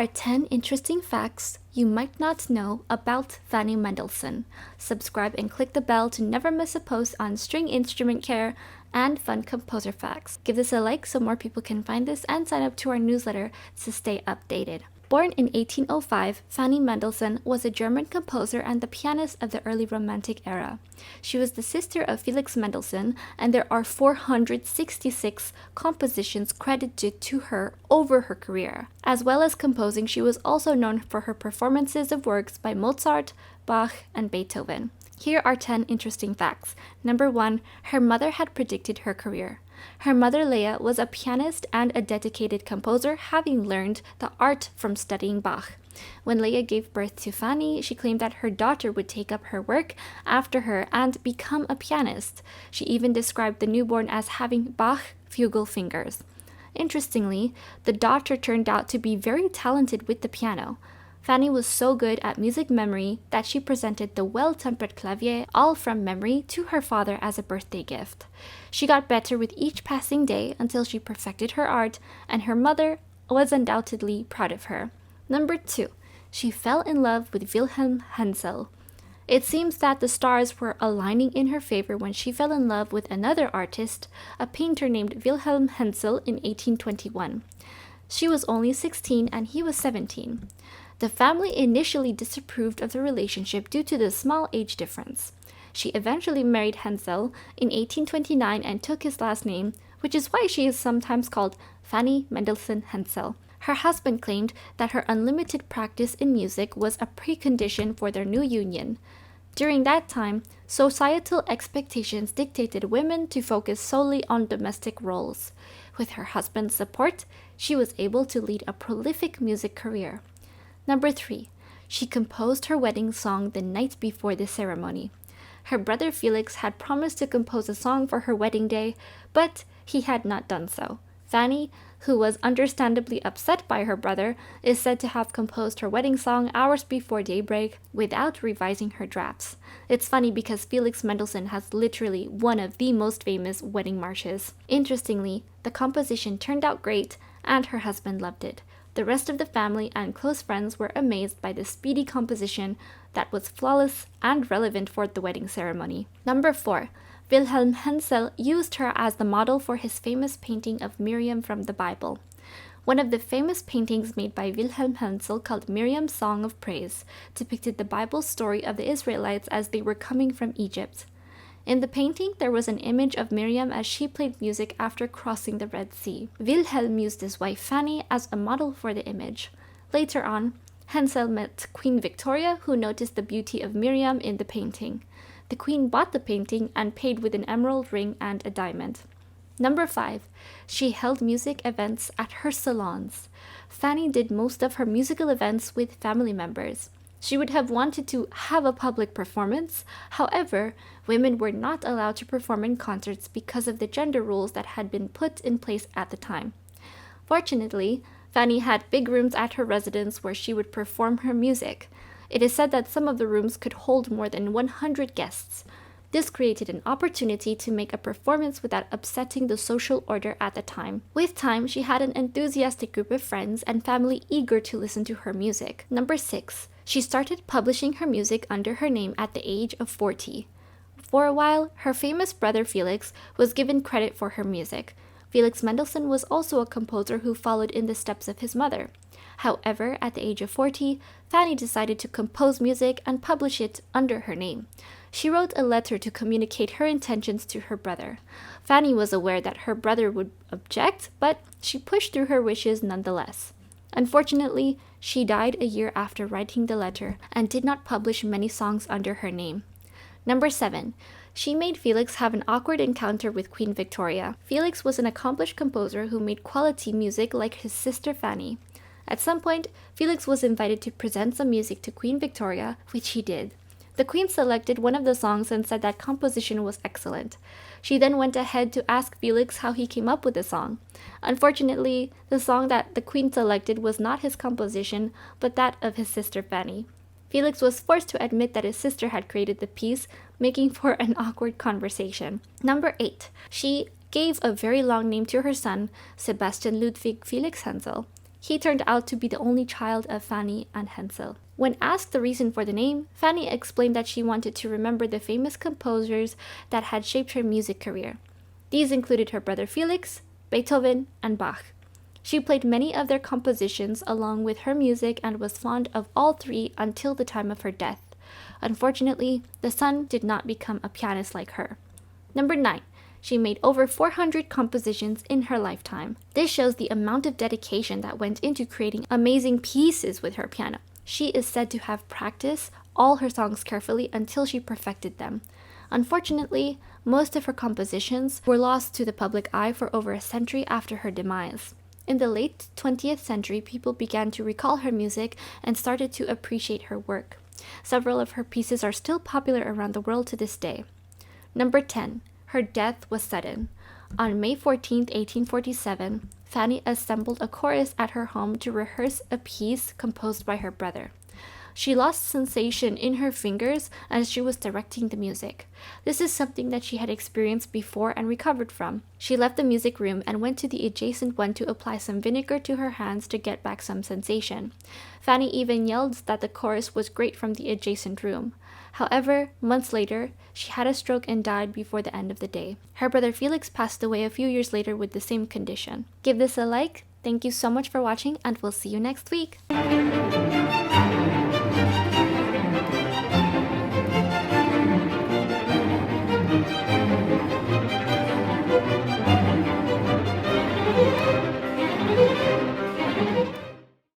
are 10 interesting facts you might not know about Fanny Mendelssohn. Subscribe and click the bell to never miss a post on string instrument care and fun composer facts. Give this a like so more people can find this, and sign up to our newsletter to stay updated. Born in 1805, Fanny Mendelssohn was a German composer and the pianist of the early Romantic era. She was the sister of Felix Mendelssohn, and there are 466 compositions credited to her over her career. As well as composing, she was also known for her performances of works by Mozart, Bach, and Beethoven. Here are 10 interesting facts. Number 1, her mother had predicted her career. Her mother, Leah, was a pianist and a dedicated composer, having learned the art from studying Bach. When Leah gave birth to Fanny, she claimed that her daughter would take up her work after her and become a pianist. She even described the newborn as having Bach fugal fingers. Interestingly, the daughter turned out to be very talented with the piano. Fanny was so good at music memory that she presented the well-tempered clavier all from memory to her father as a birthday gift. She got better with each passing day until she perfected her art, and her mother was undoubtedly proud of her. Number 2, she fell in love with Wilhelm Hensel. It seems that the stars were aligning in her favor when she fell in love with another artist, a painter named Wilhelm Hensel, in 1821. She was only 16 and he was 17. The family initially disapproved of the relationship due to the small age difference. She eventually married Hensel in 1829 and took his last name, which is why she is sometimes called Fanny Mendelssohn Hensel. Her husband claimed that her unlimited practice in music was a precondition for their new union. During that time, societal expectations dictated women to focus solely on domestic roles. With her husband's support, she was able to lead a prolific music career. Number 3, she composed her wedding song the night before the ceremony. Her brother Felix had promised to compose a song for her wedding day, but he had not done so. Fanny, who was understandably upset by her brother, is said to have composed her wedding song hours before daybreak without revising her drafts. It's funny because Felix Mendelssohn has literally one of the most famous wedding marches. Interestingly, the composition turned out great and her husband loved it. The rest of the family and close friends were amazed by the speedy composition that was flawless and relevant for the wedding ceremony. Number 4, Wilhelm Hensel used her as the model for his famous painting of Miriam from the Bible. One of the famous paintings made by Wilhelm Hensel, called Miriam's Song of Praise, depicted the Bible's story of the Israelites as they were coming from Egypt. In the painting, there was an image of Miriam as she played music after crossing the Red Sea. Wilhelm used his wife Fanny as a model for the image. Later on, Hensel met Queen Victoria, who noticed the beauty of Miriam in the painting. The queen bought the painting and paid with an emerald ring and a diamond. Number 5, she held music events at her salons. Fanny did most of her musical events with family members. She would have wanted to have a public performance. However, women were not allowed to perform in concerts because of the gender rules that had been put in place at the time. Fortunately, Fanny had big rooms at her residence where she would perform her music. It is said that some of the rooms could hold more than 100 guests. This created an opportunity to make a performance without upsetting the social order at the time. With time, she had an enthusiastic group of friends and family eager to listen to her music. Number 6, she started publishing her music under her name at the age of 40. For a while, her famous brother Felix was given credit for her music. Felix Mendelssohn was also a composer who followed in the steps of his mother. However, at the age of 40, Fanny decided to compose music and publish it under her name. She wrote a letter to communicate her intentions to her brother. Fanny was aware that her brother would object, but she pushed through her wishes nonetheless. Unfortunately, she died a year after writing the letter and did not publish many songs under her name. Number 7, she made Felix have an awkward encounter with Queen Victoria. Felix was an accomplished composer who made quality music like his sister Fanny. At some point, Felix was invited to present some music to Queen Victoria, which he did. The queen selected one of the songs and said that composition was excellent. She then went ahead to ask Felix how he came up with the song. Unfortunately, the song that the queen selected was not his composition, but that of his sister Fanny. Felix was forced to admit that his sister had created the piece, making for an awkward conversation. Number 8. She gave a very long name to her son, Sebastian Ludwig Felix Hensel. He turned out to be the only child of Fanny and Hensel. When asked the reason for the name, Fanny explained that she wanted to remember the famous composers that had shaped her music career. These included her brother Felix, Beethoven, and Bach. She played many of their compositions along with her music and was fond of all three until the time of her death. Unfortunately, the son did not become a pianist like her. Number 9. She made over 400 compositions in her lifetime. This shows the amount of dedication that went into creating amazing pieces with her piano. She is said to have practiced all her songs carefully until she perfected them. Unfortunately, most of her compositions were lost to the public eye for over a century after her demise. In the late 20th century, people began to recall her music and started to appreciate her work. Several of her pieces are still popular around the world to this day. Number 10. Her death was sudden. On May 14, 1847, Fanny assembled a chorus at her home to rehearse a piece composed by her brother. She lost sensation in her fingers as she was directing the music. This is something that she had experienced before and recovered from. She left the music room and went to the adjacent one to apply some vinegar to her hands to get back some sensation. Fanny even yelled that the chorus was great from the adjacent room. However, months later, she had a stroke and died before the end of the day. Her brother Felix passed away a few years later with the same condition. Give this a like. Thank you so much for watching, and we'll see you next week.